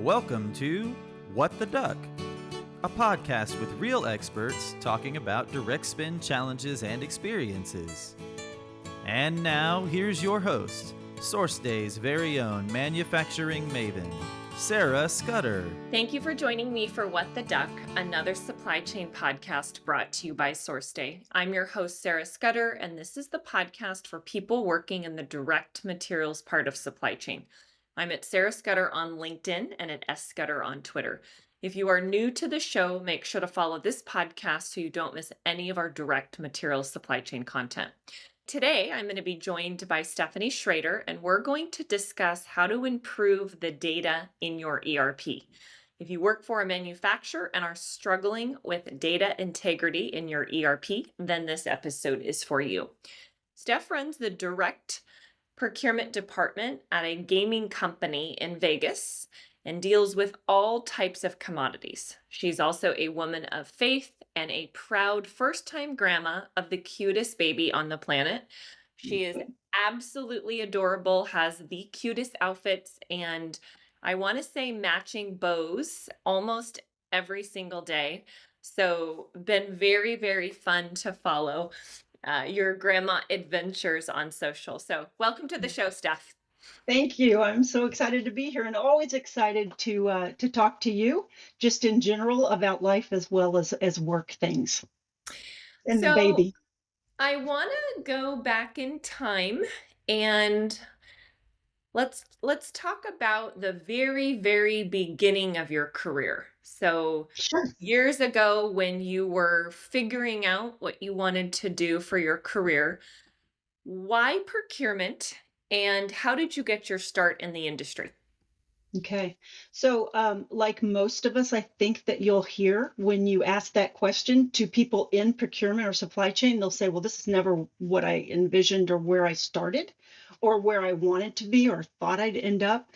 Welcome to What the Duck, a podcast with real experts talking about direct spend challenges and experiences. And now, here's your host, SourceDay's very own manufacturing maven, Sarah Scudder. Thank you for joining me for What the Duck, another supply chain podcast brought to you by SourceDay. I'm your host, Sarah Scudder, and this is the podcast for people working in the direct materials part of supply chain. I'm at Sarah Scudder on LinkedIn and at S. Scudder on Twitter. If you are new to the show, make sure to follow this podcast so you don't miss any of our direct materials supply chain content. Today, I'm going to be joined by Stephanie Shrader, and we're going to discuss how to improve the data in your ERP. If you work for a manufacturer and are struggling with data integrity in your ERP, then this episode is for you. Steph runs the direct procurement department at a gaming company in Vegas and deals with all types of commodities. She's also a woman of faith and a proud first-time grandma of the cutest baby on the planet. She is absolutely adorable, has the cutest outfits, and I want to say matching bows almost every single day. So been very, very fun to follow your grandma adventures on social. So welcome to the show, Steph. Thank you. I'm so excited to be here and always excited to talk to you just in general about life as well as work things and the baby. I want to go back in time and let's talk about the very, very beginning of your career. So Sure. Years ago when you were figuring out what you wanted to do for your career, why procurement and how did you get your start in the industry? Okay. So, like most of us, I think that you'll hear when you ask that question to people in procurement or supply chain, they'll say, well, this is never what I envisioned or where I started or where I wanted to be or thought I'd end up.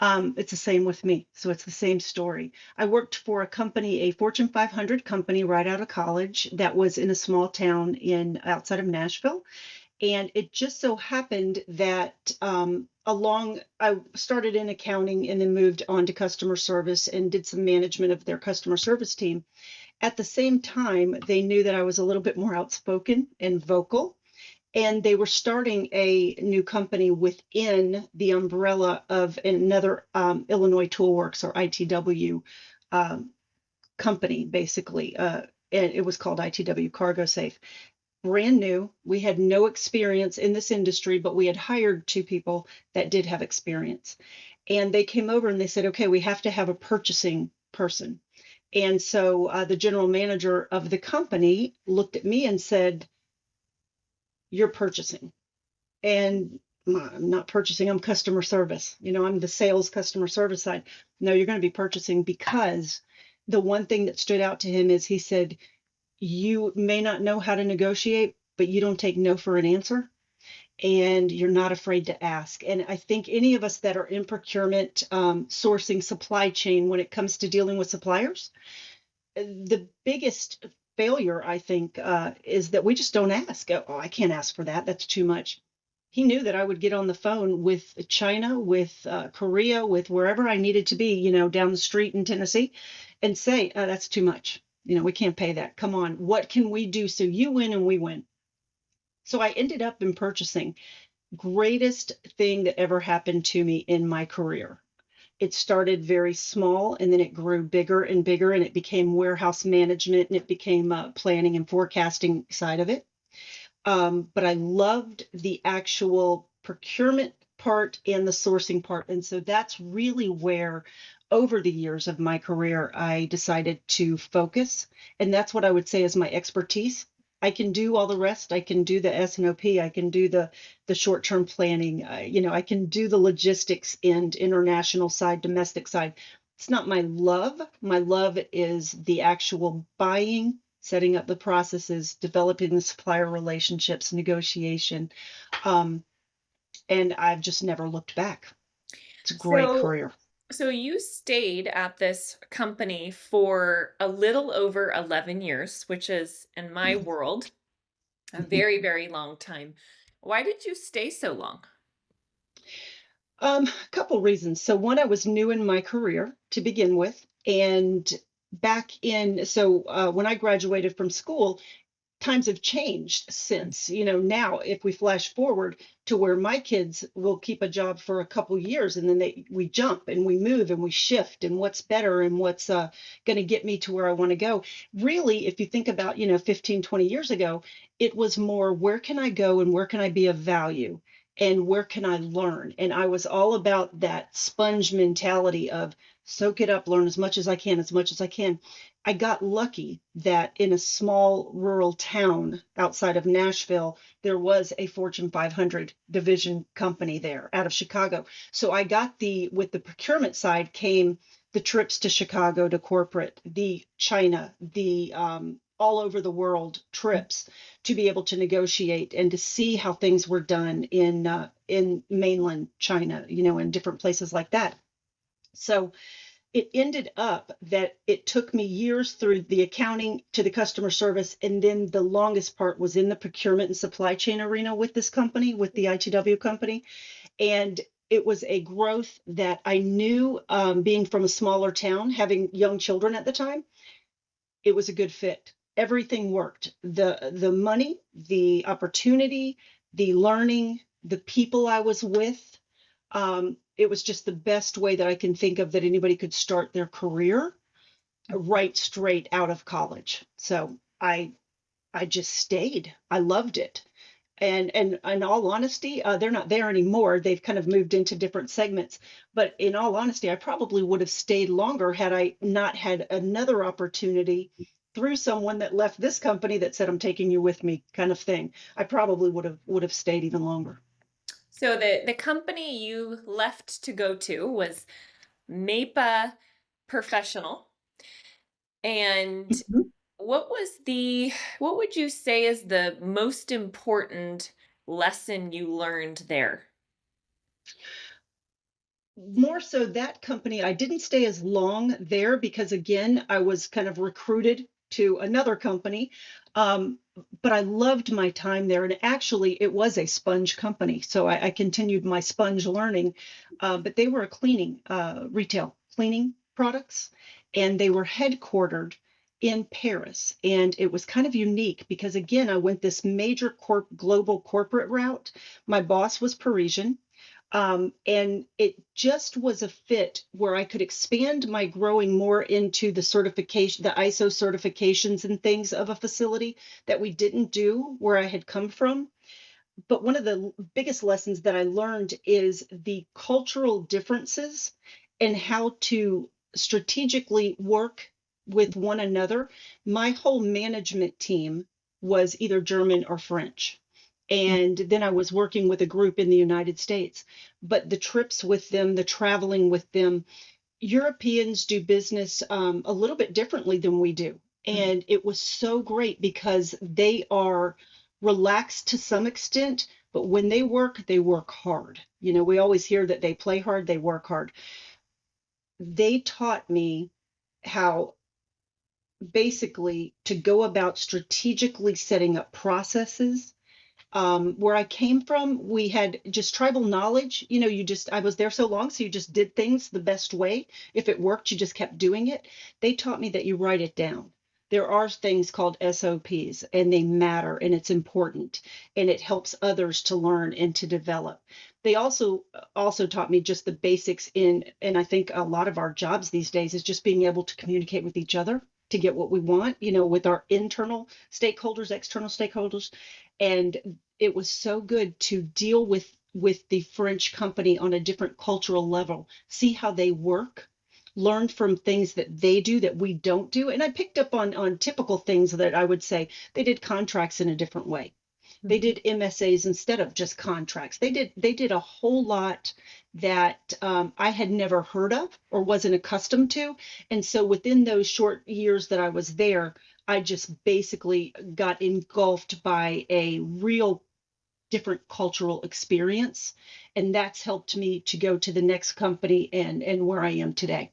It's the same with me. So it's the same story. I worked for a company, a Fortune 500 company right out of college that was in a small town outside of Nashville. And it just so happened that I started in accounting and then moved on to customer service and did some management of their customer service team. At the same time, they knew that I was a little bit more outspoken and vocal. And they were starting a new company within the umbrella of another Illinois Toolworks or ITW company, basically. And it was called ITW Cargo Safe. Brand new. We had no experience in this industry, but we had hired two people that did have experience. And they came over and they said, okay, we have to have a purchasing person. And so the general manager of the company looked at me and said, you're purchasing. And I'm not purchasing, I'm customer service. I'm the sales customer service side. No, you're going to be purchasing, because the one thing that stood out to him is he said, you may not know how to negotiate, but you don't take no for an answer, and you're not afraid to ask. And I think any of us that are in procurement, sourcing, supply chain, when it comes to dealing with suppliers, the biggest failure, I think, is that we just don't ask. Oh, I can't ask for that. That's too much. He knew that I would get on the phone with China, with Korea, with wherever I needed to be, down the street in Tennessee, and say, that's too much. We can't pay that. Come on. What can we do so you win and we win? So I ended up in purchasing. Greatest thing that ever happened to me in my career. It started very small and then it grew bigger and bigger, and it became warehouse management, and it became planning and forecasting side of it. But I loved the actual procurement part and the sourcing part. And so that's really where, over the years of my career, I decided to focus. And that's what I would say is my expertise. I can do all the rest. I can do the S&OP. I can do the short-term planning. I can do the logistics and international side, domestic side. It's not my love. My love is the actual buying, setting up the processes, developing the supplier relationships, negotiation. And I've just never looked back. It's a great career. So you stayed at this company for a little over 11 years, which is, in my world, a very, very long time. Why did you stay so long? A couple reasons. So one, I was new in my career to begin with, and when I graduated from school, times have changed since. Now if we flash forward to where my kids will keep a job for a couple years, and then we jump and we move and we shift, and what's better and what's going to get me to where I want to go. Really, if you think about 15, 20 years ago, it was more, where can I go and where can I be of value and where can I learn? And I was all about that sponge mentality of soak it up, learn as much as I can, as much as I can. I got lucky that in a small rural town outside of Nashville, there was a Fortune 500 division company there out of Chicago. So I got with the procurement side came the trips to Chicago to corporate, the China, the all over the world trips to be able to negotiate and to see how things were done in mainland China, in different places like that. So it ended up that it took me years through the accounting to the customer service. And then the longest part was in the procurement and supply chain arena with this company, with the ITW company. And it was a growth that I knew, being from a smaller town, having young children at the time, it was a good fit. Everything worked. The money, the opportunity, the learning, the people I was with, it was just the best way that I can think of that anybody could start their career right straight out of college. So I just stayed. I loved it. And in all honesty, they're not there anymore. They've kind of moved into different segments. But in all honesty, I probably would have stayed longer had I not had another opportunity through someone that left this company that said, "I'm taking you with me," kind of thing. I probably would have stayed even longer. So the company you left to go to was MAPA Professional. And Mhm. what would you say is the most important lesson you learned there? More so that company, I didn't stay as long there because again, I was kind of recruited to another company. Um, but I loved my time there. And actually, it was a sponge company. So I continued my sponge learning. But they were a retail cleaning products, and they were headquartered in Paris. And it was kind of unique because, again, I went this major global corporate route. My boss was Parisian, and it just was a fit where I could expand my growing more into the certification, the ISO certifications and things of a facility that we didn't do where I had come from. But one of the biggest lessons that I learned is the cultural differences and how to strategically work with one another. My whole management team was either German or French. And then I was working with a group in the United States. But the trips with them, the traveling with them, Europeans do business a little bit differently than we do. Mhm. And it was so great because they are relaxed to some extent, but when they work hard. We always hear that they play hard, they work hard. They taught me how basically to go about strategically setting up processes. Where I came from, we had just tribal knowledge. I was there so long, so you just did things the best way. If it worked, you just kept doing it. They taught me that you write it down. There are things called SOPs, and they matter, and it's important, and it helps others to learn and to develop. They also taught me just the basics and I think a lot of our jobs these days is just being able to communicate with each other to get what we want, with our internal stakeholders, external stakeholders. And it was so good to deal with the French company on a different cultural level, see how they work, learn from things that they do that we don't do. And I picked up on typical things that I would say they did contracts in a different way. They Mhm. did MSAs instead of just contracts. They did a whole lot that I had never heard of or wasn't accustomed to. And so within those short years that I was there, I just basically got engulfed by a real different cultural experience. And that's helped me to go to the next company and where I am today.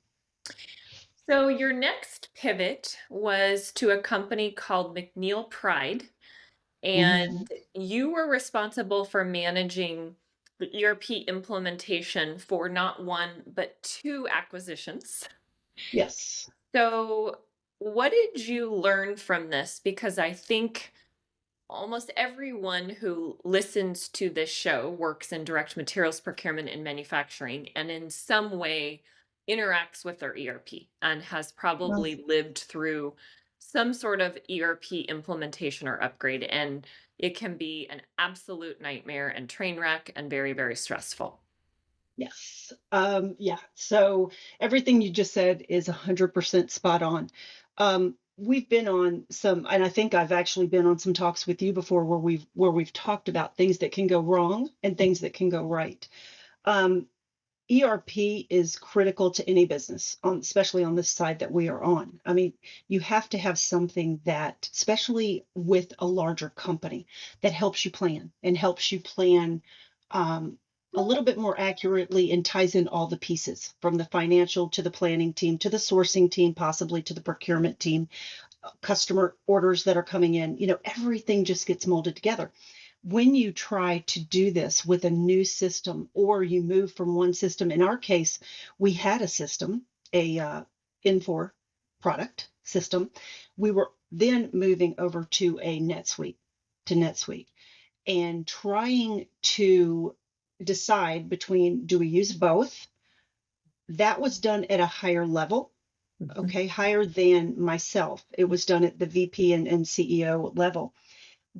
So your next pivot was to a company called McNeil Pride, and Mhm. you were responsible for managing the ERP implementation for not one, but two acquisitions. Yes. So, what did you learn from this? Because I think almost everyone who listens to this show works in direct materials procurement and manufacturing and in some way interacts with their ERP and has Well, probably lived through some sort of ERP implementation or upgrade. And it can be an absolute nightmare and train wreck and very, very stressful. yes. Yeah. So everything you just said is 100% spot on. We've been on some, and I think I've actually been on some talks with you before where we've talked about things that can go wrong and things that can go right. Um, ERP is critical to any business, especially on this side that we are on. I mean, you have to have something that, especially with a larger company, that helps you plan and helps you plan um, a little bit more accurately and ties in all the pieces from the financial to the planning team to the sourcing team, possibly to the procurement team, customer orders that are coming in. Everything just gets molded together. When you try to do this with a new system or you move from one system, in our case, we had a system, a Infor product system. We were then moving over to NetSuite, and trying to decide between, do we use both? That was done at a higher level. Mhm. Okay, higher than myself. It was done at the VP and CEO level.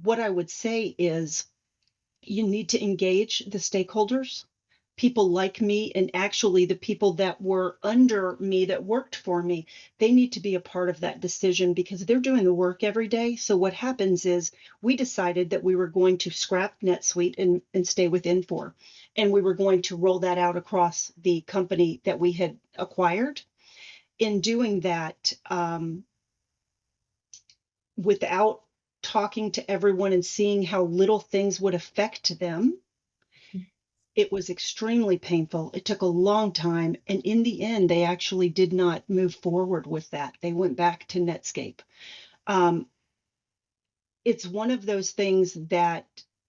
What I would say is you need to engage the stakeholders, people like me, and actually the people that were under me that worked for me. They need to be a part of that decision because they're doing the work every day. So what happens is we decided that we were going to scrap NetSuite and stay with Infor. And we were going to roll that out across the company that we had acquired. In doing that, without talking to everyone and seeing how little things would affect them, it was extremely painful. It took a long time. And in the end, they actually did not move forward with that. They went back to Netscape. Um, it's one of those things that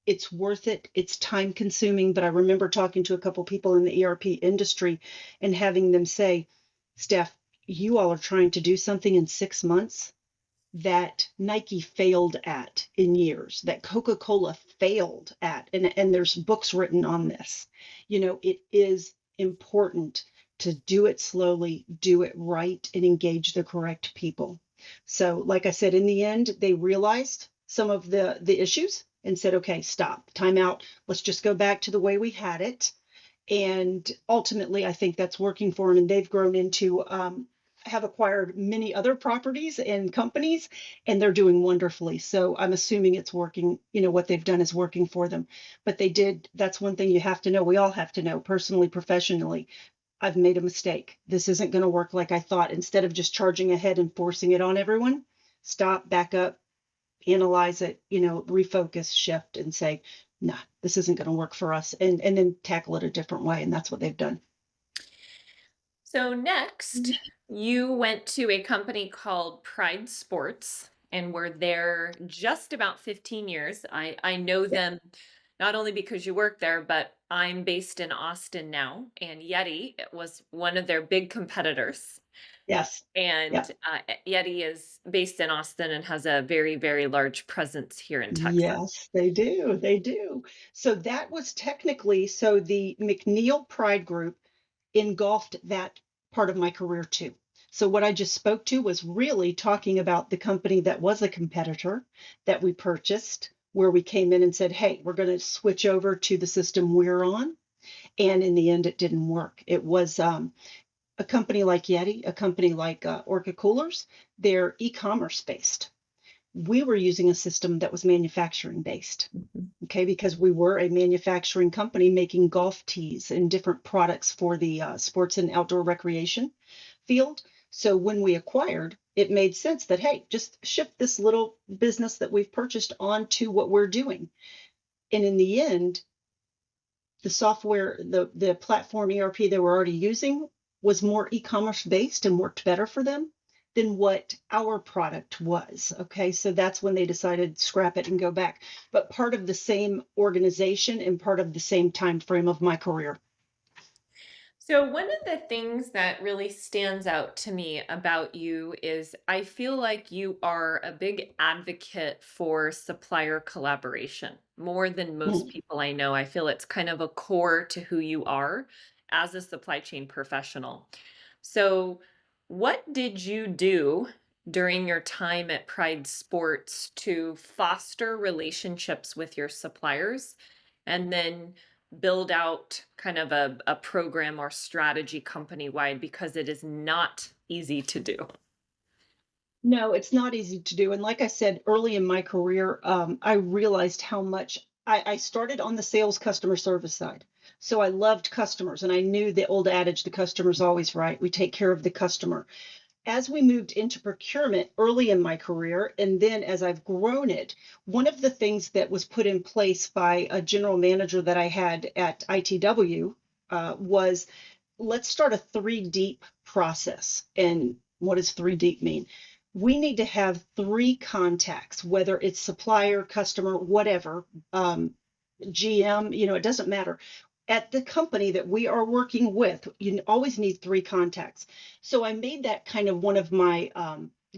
it's worth it. It's time consuming. But I remember talking to a couple people in the ERP industry and having them say, Steph, you all are trying to do something in 6 months that Nike failed at in years, that Coca-Cola failed at. And there's books written on this. It is important to do it slowly, do it right, and engage the correct people. So, like I said, in the end, they realized some of the issues and said, okay, stop, time out. Let's just go back to the way we had it. And ultimately, I think that's working for them. And they've grown into have acquired many other properties and companies, and they're doing wonderfully. So I'm assuming it's working, what they've done is working for them. But they did, that's one thing you have to know. We all have to know, personally, professionally. I've made a mistake. This isn't going to work like I thought. Instead of just charging ahead and forcing it on everyone, stop, back up, analyze it, refocus, shift, and say, nah, this isn't going to work for us, and then tackle it a different way. And that's what they've done. So, next, you went to a company called Pride Sports and were there just about 15 years. I know Yeah. them not only because you work there, but I'm based in Austin now, and Yeti was one of their big competitors. Yes. Yeah. And Yeti is based in Austin and has a very, very large presence here in Texas. Yes, they do. They do. So that was technically, so the McNeil Pride Group engulfed that part of my career too. So what I just spoke to was really talking about the company that was a competitor that we purchased, where we came in and said, hey, we're going to switch over to the system we're on. And in the end, it didn't work. It was a company like Yeti, a company like Orca Coolers. They're e-commerce based. We were using a system that was manufacturing based. Mhm. Okay, because we were a manufacturing company making golf tees and different products for the sports and outdoor recreation field. So when we acquired, it made sense that, hey, just shift this little business that we've purchased onto what we're doing. And in the end, the software, the platform ERP they were already using was more e-commerce based and worked better for them. than what our product was. Okay, so that's when they decided scrap it and go back. But part of the same organization and part of the same time frame of my career. So, one of the things that really stands out to me about you is I feel like you are a big advocate for supplier collaboration more than most Mm. people I know. I feel it's kind of a core to who you are as a supply chain professional. So, what did you do during your time at Pride Sports to foster relationships with your suppliers? And then build out kind of a program or strategy company wide because it is not easy to do. No, it's not easy to do. And like I said, early in my career, I realized how much I started on the sales customer service side. So I loved customers and I knew the old adage, the customer's always right. We take care of the customer. As we moved into procurement early in my career, and then as I've grown it, one of the things that was put in place by a general manager that I had at ITW was let's start a three deep process. And what does three deep mean? We need to have three contacts, whether it's supplier, customer, whatever, GM, it doesn't matter. At the company that we are working with, you always need three contacts. So I made that kind of one of my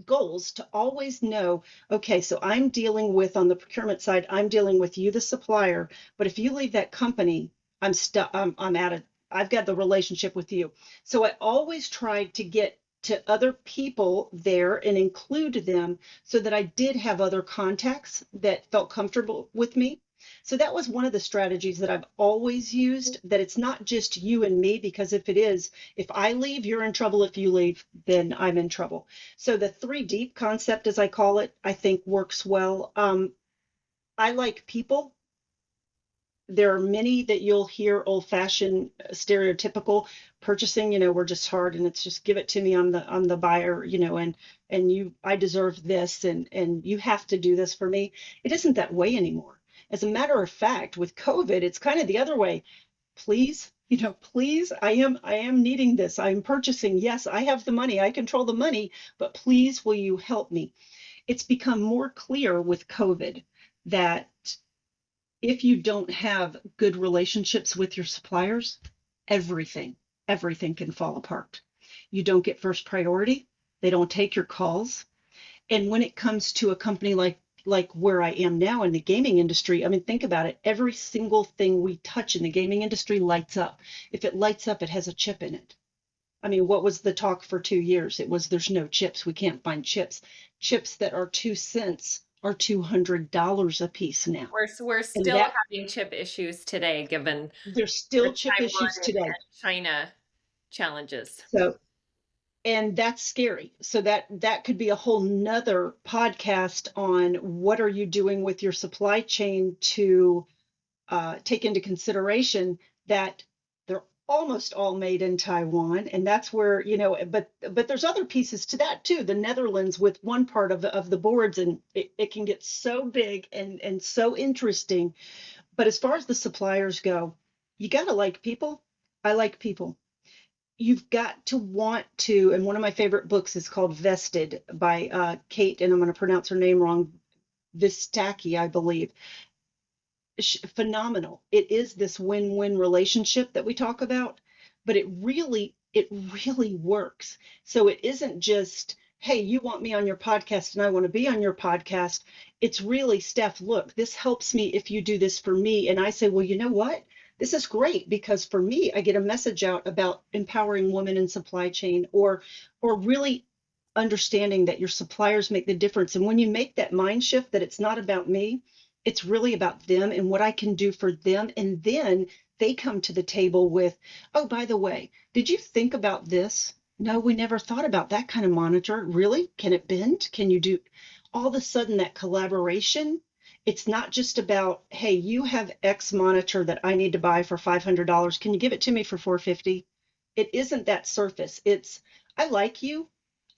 goals to always know, okay, so I'm dealing with on the procurement side, I'm dealing with you, the supplier. But if you leave that company, I'm stuck, I'm out of, I've got the relationship with you. So I always tried to get to other people there and include them so that I did have other contacts that felt comfortable with me. So that was one of the strategies that I've always used, that it's not just you and me, because if it is, if I leave, you're in trouble. If you leave, then I'm in trouble. So the three deep concept, as I call it, I think works well. I like people. There are many that you'll hear old fashioned stereotypical purchasing, we're just hard and it's just give it to me. I'm the buyer, and I deserve this and you have to do this for me. It isn't that way anymore. As a matter of fact, with COVID, it's kind of the other way. Please, please, I am needing this. I'm purchasing. Yes, I have the money. I control the money, but please, will you help me? It's become more clear with COVID that if you don't have good relationships with your suppliers, everything, everything can fall apart. You don't get first priority. They don't take your calls. And when it comes to a company like where I am now in the gaming industry, I mean, think about it. Every single thing we touch in the gaming industry lights up. If it lights up, it has a chip in it. I mean, what was the talk for 2 years? It was there's no chips. We can't find chips. Chips that are 2 cents are $200 a piece now. We're And still that having chip issues today, given there's the still chip Taiwan issues today. and China challenges. So, and that's scary. So that could be a whole nother podcast on what are you doing with your supply chain to take into consideration that they're almost all made in Taiwan, and that's where but there's other pieces to that too. The Netherlands with one part of the boards, and it can get so big and so interesting. But as far as the suppliers go, you got to like people. I like people. You've got to want to, and one of my favorite books is called Vested by Kate, and I'm going to pronounce her name wrong, Vistaki, I believe. Phenomenal. It is this win-win relationship that we talk about, but it really works. So it isn't just, hey, you want me on your podcast and I want to be on your podcast. It's really, Steph, look, this helps me if you do this for me. And I say, well, you know what? This is great because for me, I get a message out about empowering women in supply chain or really understanding that your suppliers make the difference. And when you make that mind shift that it's not about me, it's really about them and what I can do for them. And then they come to the table with, oh, by the way, did you think about this? No, we never thought about that kind of monitor. Really? Can it bend? Can you do all of a sudden that collaboration? It's not just about, hey, you have X monitor that I need to buy for $500. Can you give it to me for $450? It isn't that surface. It's, I like you.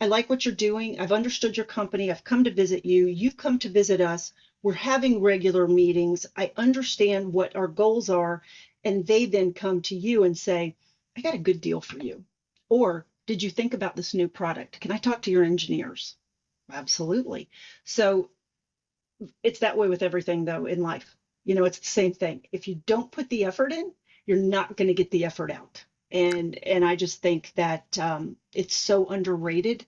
I like what you're doing. I've understood your company. I've come to visit you. You've come to visit us. We're having regular meetings. I understand what our goals are. And they then come to you and say, I got a good deal for you. Or Did you think about this new product? Can I talk to your engineers? Absolutely. So it's that way with everything, though, in life. It's the same thing. If you don't put the effort in, you're not going to get the effort out. And I just think that it's so underrated,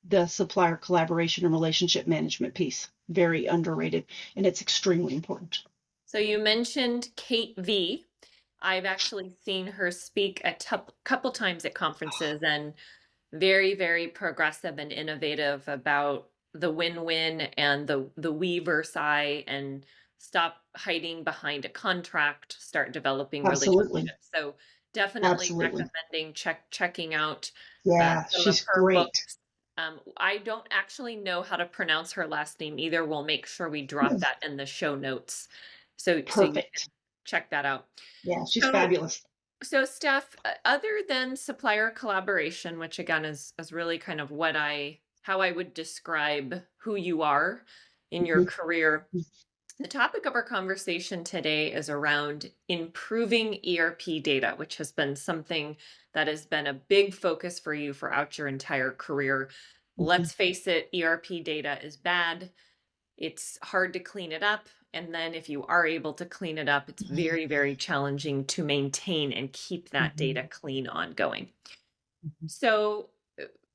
the supplier collaboration and relationship management piece. Very underrated, and it's extremely important. So you mentioned Kate V. I've actually seen her speak a couple times at conferences, and very, very progressive and innovative about the win-win and the we versus I, and stop hiding behind a contract, start developing Absolutely. relationships. So definitely Absolutely. recommending checking out Yeah, some of she's her great. books. I don't actually know how to pronounce her last name either. We'll make sure we drop that in the show notes, so you Perfect. check that out. Yeah, she's So, fabulous. so Steph, other than supplier collaboration, which again is really kind of how I would describe who you are in your Mhm. career, the topic of our conversation today is around improving ERP data, which has been something that has been a big focus for you throughout your entire career. Mhm. Let's face it, ERP data is bad. It's hard to clean it up. And then if you are able to clean it up, it's Mhm. very, very challenging to maintain and keep that data Mhm. clean ongoing. Mhm. So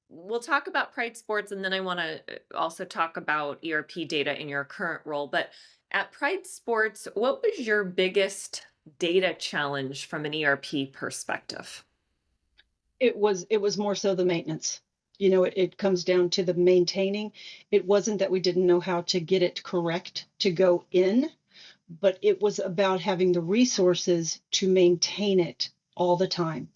we'll talk about Pride Sports, and then I want to also talk about ERP data in your current role. But at Pride Sports, what was your biggest data challenge from an ERP perspective? It was more so the maintenance. It comes down to the maintaining. It wasn't that we didn't know how to get it correct to go in, but it was about having the resources to maintain it all the time.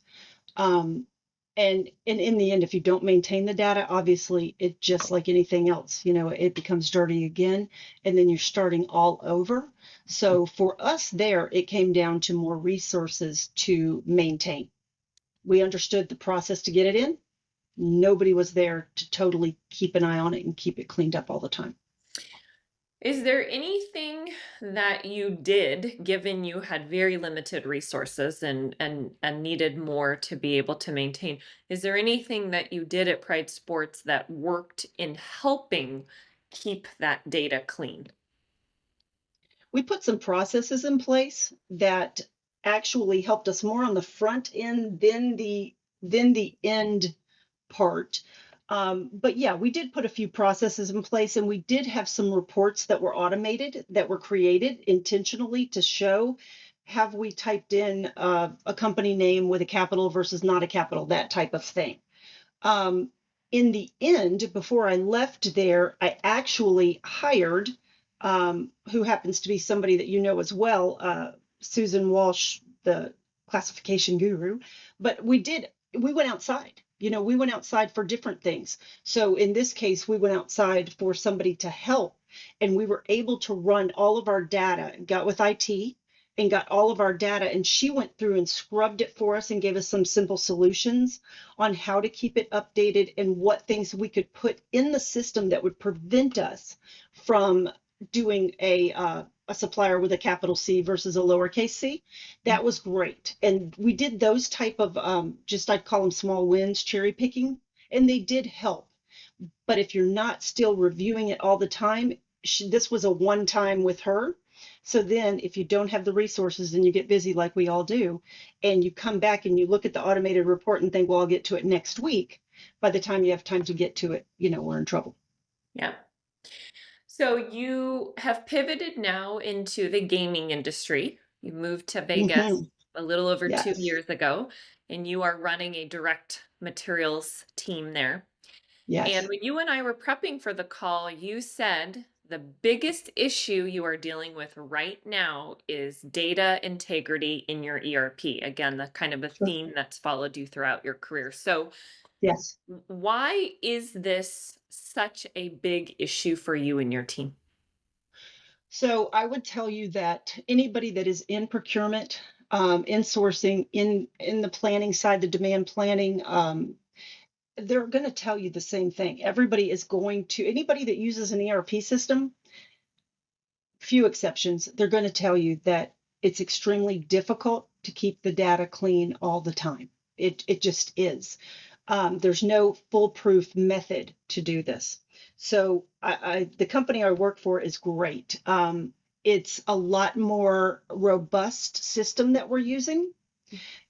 Um, and in the end, if you don't maintain the data, obviously it just like anything else, it becomes dirty again, and then you're starting all over. So for us there, it came down to more resources to maintain. We understood the process to get it in. Nobody was there to totally keep an eye on it and keep it cleaned up all the time. Is there anything that you did, given you had very limited resources and needed more to be able to maintain? Is there anything that you did at Pride Sports that worked in helping keep that data clean? We put some processes in place that actually helped us more on the front end than the end part. But yeah, we did put a few processes in place, and we did have some reports that were automated, that were created intentionally to show, have we typed in a company name with a capital versus not a capital, that type of thing. Um, in the end, before I left there, I actually hired, who happens to be somebody that you know as well, Susan Walsh, the classification guru. But we went outside. We went outside for different things. So in this case, we went outside for somebody to help, and we were able to run all of our data, got with IT and got all of our data. And she went through and scrubbed it for us and gave us some simple solutions on how to keep it updated and what things we could put in the system that would prevent us from doing a supplier with a capital C versus a lowercase c. That was great. And we did those type of just, I'd call them small wins, cherry picking, and they did help. But if you're not still reviewing it all the time, this was a one time with her. So then if you don't have the resources and you get busy like we all do, and you come back and you look at the automated report and think, well, I'll get to it next week, by the time you have time to get to it, we're in trouble. Yeah. So you have pivoted now into the gaming industry. You moved to Vegas Hmm. a little over two Yes. years ago, and you are running a direct materials team there. And Yes. when you and I were prepping for the call, you said the biggest issue you are dealing with right now is data integrity in your ERP. Again, the kind of a Sure. theme that's followed you throughout your career. So, Yes. why is this such a big issue for you and your team? So I would tell you that anybody that is in procurement, in sourcing, in the planning side, the demand planning, they're going to tell you the same thing. Everybody is going to, anybody that uses an ERP system, few exceptions, they're going to tell you that it's extremely difficult to keep the data clean all the time. It just is. There's no foolproof method to do this. So the company I work for is great. It's a lot more robust system that we're using.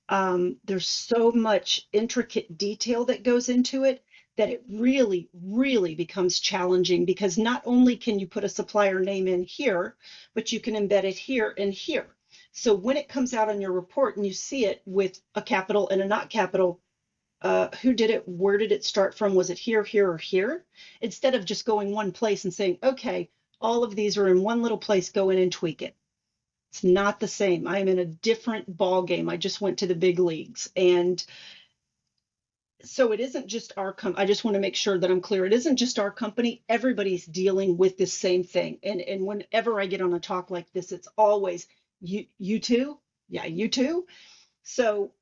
There's so much intricate detail that goes into it that it really, really becomes challenging, because not only can you put a supplier name in here, but you can embed it here and here. So when it comes out on your report and you see it with a capital and a not capital, who did it? Where did it start from? Was it here, here, or here? Instead of just going one place and saying, okay, all of these are in one little place, go in and tweak it. It's not the same. I am in a different ball game. I just went to the big leagues. And so it isn't just our company. I just want to make sure that I'm clear. It isn't just our company. Everybody's dealing with this same thing. And whenever I get on a talk like this, it's always you too? Yeah, you too. So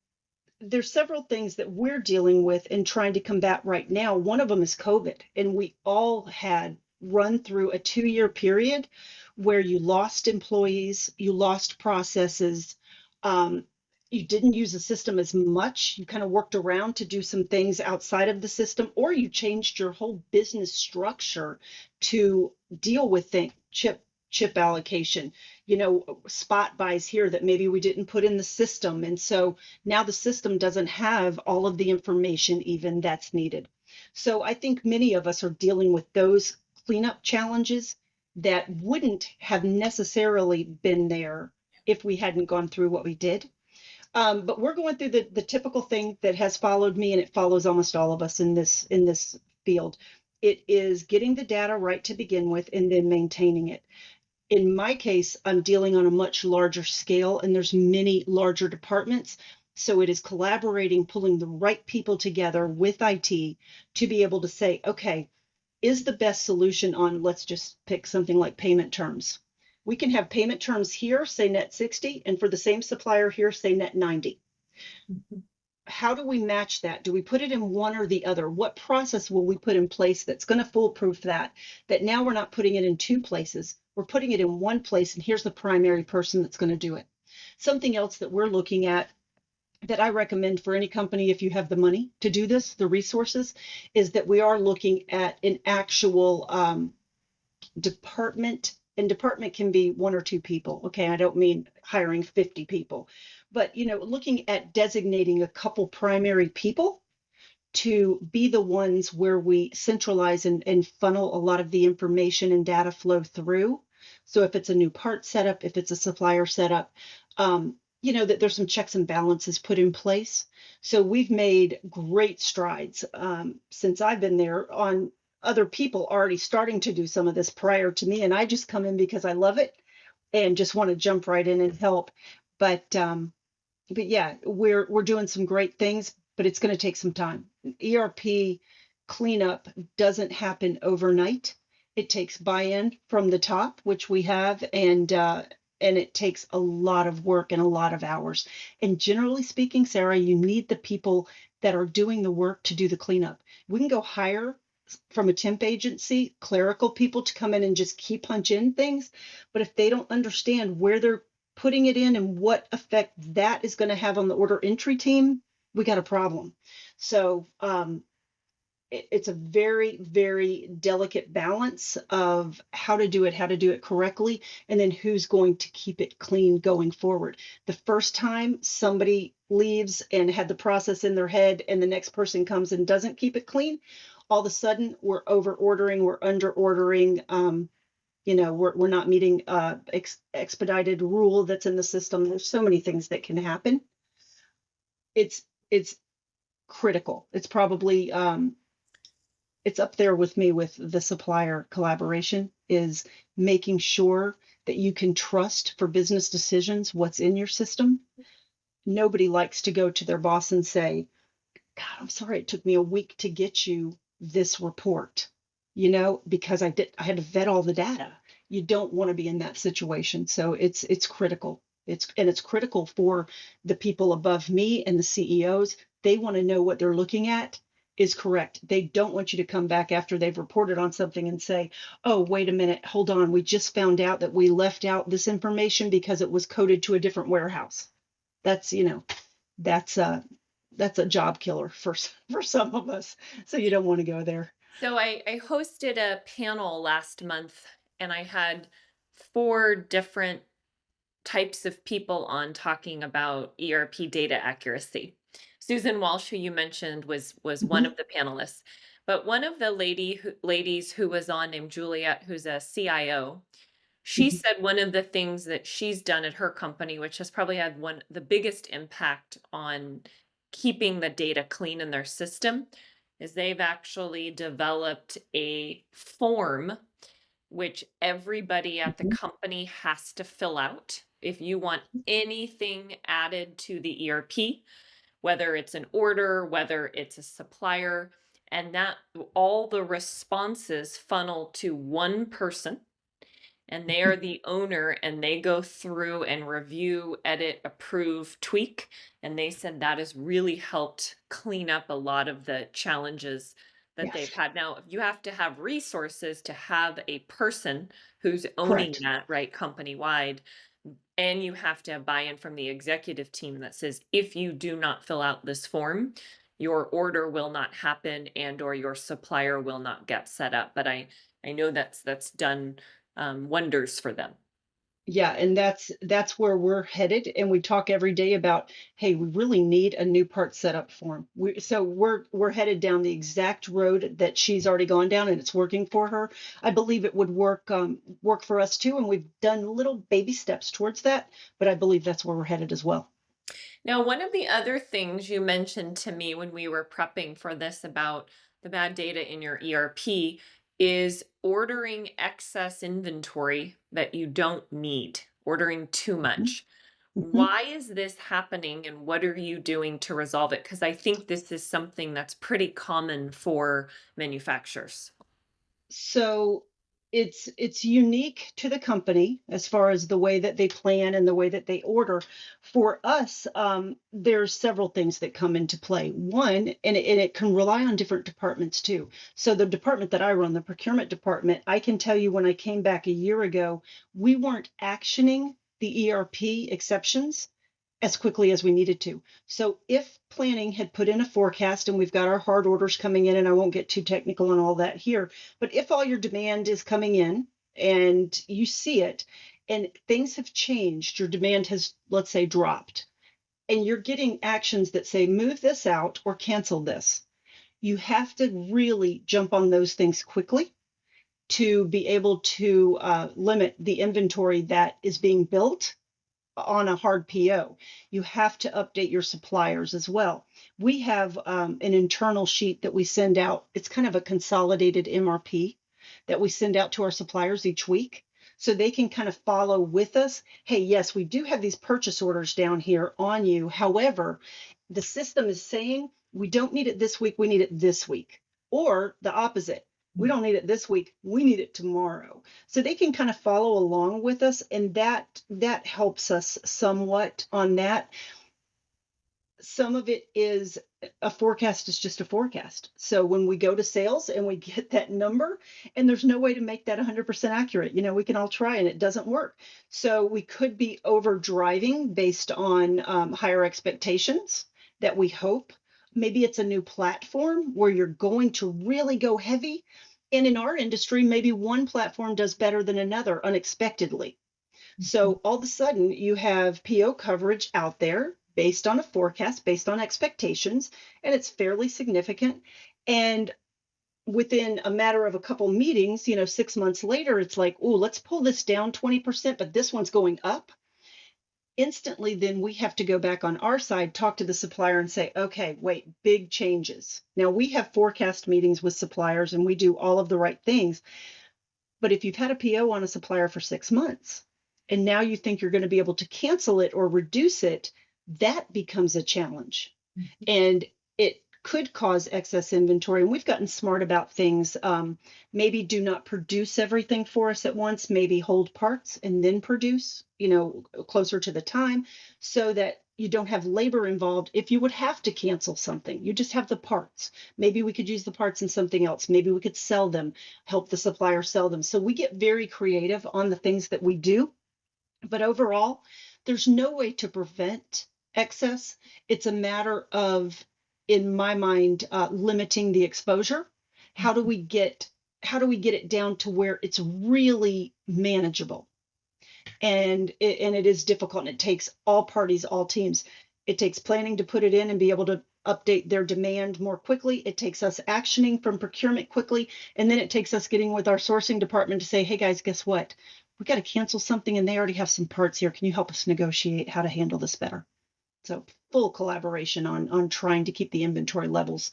there's several things that we're dealing with and trying to combat right now. One of them is COVID, and we all had run through a 2-year period where you lost employees, you lost processes, you didn't use the system as much. You kind of worked around to do some things outside of the system, or you changed your whole business structure to deal with things, chip allocation, spot buys here that maybe we didn't put in the system. And so now the system doesn't have all of the information even that's needed. So I think many of us are dealing with those cleanup challenges that wouldn't have necessarily been there if we hadn't gone through what we did. But we're going through the typical thing that has followed me, and it follows almost all of us in this field. It is getting the data right to begin with and then maintaining it. In my case, I'm dealing on a much larger scale, and there's many larger departments. So it is collaborating, pulling the right people together with IT to be able to say, okay, is the best solution on, let's just pick something like payment terms. We can have payment terms here, say net 60, and for the same supplier here, say net 90. Mm-hmm. How do we match that? Do we put it in one or the other? What process will we put in place that's going to foolproof that now we're not putting it in two places, we're putting it in one place, and here's the primary person that's going to do it. Something else that we're looking at that I recommend for any company, if you have the money to do this, the resources, is that we are looking at an actual department, and department can be 1 or 2 people. Okay, I don't mean hiring 50 people, but looking at designating a couple primary people to be the ones where we centralize and funnel a lot of the information and data flow through. So if it's a new part setup, if it's a supplier setup, that there's some checks and balances put in place. So we've made great strides since I've been there on other people already starting to do some of this prior to me. And I just come in because I love it and just want to jump right in and help. But yeah, we're doing some great things, but it's going to take some time. ERP cleanup doesn't happen overnight. It takes buy-in from the top, which we have, and it takes a lot of work and a lot of hours. And generally speaking, Sarah, you need the people that are doing the work to do the cleanup. We can go hire from a temp agency, clerical people to come in and just key punch in things. But if they don't understand where they're putting it in and what effect that is going to have on the order entry team, we got a problem. So it's a very, very delicate balance of how to do it correctly, and then who's going to keep it clean going forward. The first time somebody leaves and had the process in their head and the next person comes and doesn't keep it clean, all of a sudden we're over ordering, we're under ordering, we're not meeting expedited rule that's in the system. There's so many things that can happen. It's critical. It's probably it's up there with me with the supplier collaboration, is making sure that you can trust for business decisions what's in your system. Nobody likes to go to their boss and say, God, I'm sorry, it took me a week to get you this report, because I had to vet all the data. You don't want to be in that situation. So it's critical. It's critical for the people above me and the CEOs. They want to know what they're looking at is correct. They don't want you to come back after they've reported on something and say, oh, wait a minute, hold on. We just found out that we left out this information because it was coded to a different warehouse. That's that's a job killer for for some of us. So you don't want to go there. So I hosted a panel last month and I had four different types of people on talking about ERP data accuracy. Susan Walsh, who you mentioned, was one Mhm, of the panelists. But one of the ladies who was on, named Juliet, who's a CIO, she mhm. said one of the things that she's done at her company, which has probably had one the biggest impact on keeping the data clean in their system, is they've actually developed a form which everybody at the Mhm. company has to fill out if you want anything added to the ERP, whether it's an order, whether it's a supplier, and that all the responses funnel to one person and they are the owner and they go through and review, edit, approve, tweak. And they said that has really helped clean up a lot of the challenges that they've Yes, had. Now, you have to have resources to have a person who's owning correct. that, right, company wide. And you have to have buy-in from the executive team that says, if you do not fill out this form, your order will not happen and or your supplier will not get set up. But I know that's done wonders for them. Yeah, and that's where we're headed. And we talk every day about, hey, we really need a new part setup form. So we're headed down the exact road that she's already gone down, and it's working for her. I believe it would work for us too, and we've done little baby steps towards that. But I believe that's where we're headed as well. Now, one of the other things you mentioned to me when we were prepping for this about the bad data in your ERP is ordering excess inventory that you don't need, ordering too Mhm, much. mhm. Why is this happening and what are you doing to resolve it? Because I think this is something that's pretty common for manufacturers. So it's unique to the company as far as the way that they plan and the way that they order. For us, there's several things that come into play. One, and it can rely on different departments too. So the department that I run, the procurement department, I can tell you when I came back a year ago, we weren't actioning the ERP exceptions as quickly as we needed to. So if planning had put in a forecast and we've got our hard orders coming in, and I won't get too technical and all that here, but if all your demand is coming in and you see it and things have changed, your demand has, let's say, dropped, and you're getting actions that say move this out or cancel this, you have to really jump on those things quickly to be able to limit the inventory that is being built on a hard PO. You have to update your suppliers as well. We have an internal sheet that we send out. It's kind of a consolidated MRP that we send out to our suppliers each week so they can kind of follow with us. Hey, yes, we do have these purchase orders down here on you. However, the system is saying we don't need it this week, we need it this week. Or the opposite. We don't need it this week, we need it tomorrow. So they can kind of follow along with us, and that helps us somewhat on that. Some of it is a forecast is just a forecast. So when we go to sales and we get that number, and there's no way to make that 100% accurate, we can all try and it doesn't work. So we could be over driving based on higher expectations that we hope. Maybe it's a new platform where you're going to really go heavy. And in our industry, maybe one platform does better than another unexpectedly. So all of a sudden, you have PO coverage out there based on a forecast, based on expectations, and it's fairly significant. And within a matter of a couple meetings, 6 months later, it's like, oh, let's pull this down 20%, but this one's going up. Instantly, then we have to go back on our side, talk to the supplier and say, okay, wait, big changes. Now we have forecast meetings with suppliers and we do all of the right things. But if you've had a PO on a supplier for 6 months and now you think you're going to be able to cancel it or reduce it, that becomes a challenge. And it could cause excess inventory. And we've gotten smart about things. Maybe do not produce everything for us at once, maybe hold parts and then produce, closer to the time so that you don't have labor involved. If you would have to cancel something, you just have the parts. Maybe we could use the parts in something else. Maybe we could sell them, help the supplier sell them. So we get very creative on the things that we do. But overall, there's no way to prevent excess. It's a matter of, in my mind, limiting the exposure. How do we get how do we get it down to where it's really manageable? And it is difficult, and it takes all parties, all teams. It takes planning to put it in and be able to update their demand more quickly. It takes us actioning from procurement quickly, and then it takes us getting with our sourcing department to say, hey guys, guess what? We got to cancel something and they already have some parts here. Can you help us negotiate how to handle this better? So full collaboration on trying to keep the inventory levels,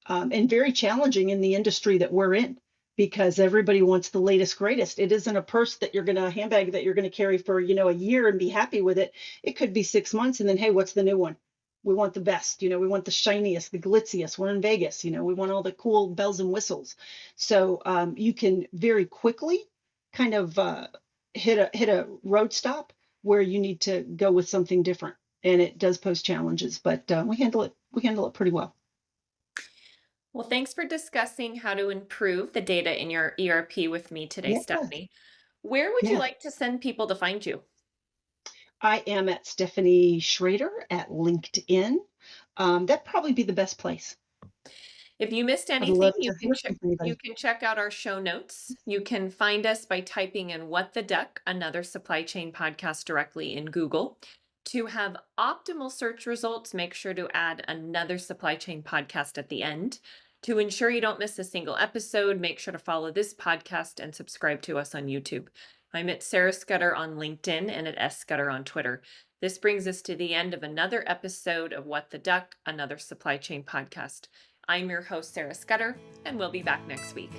and very challenging in the industry that we're in, because everybody wants the latest greatest. It isn't a purse that you're going to, a handbag that you're going to carry for, a year and be happy with it. It could be 6 months and then, hey, what's the new one? We want the best, we want the shiniest, the glitziest. We're in Vegas, we want all the cool bells and whistles. So you can very quickly kind of hit a road stop where you need to go with something different. And it does pose challenges, but we handle it pretty well. Well, thanks for discussing how to improve the data in your ERP with me today, Yeah, Stephanie. Where would you yeah. like to send people to find you? I am at Stephanie Shrader at LinkedIn. That'd probably be the best place. If you missed I'd anything, love to hear from you anybody. can check out our show notes. You can find us by typing in What the Duck, another supply chain podcast directly in Google. To have optimal search results, make sure to add another supply chain podcast at the end. To ensure you don't miss a single episode, make sure to follow this podcast and subscribe to us on YouTube. I'm at Sarah Scudder on LinkedIn and at S Scudder on Twitter. This brings us to the end of another episode of What the Duck, another supply chain podcast. I'm your host, Sarah Scudder, and we'll be back next week.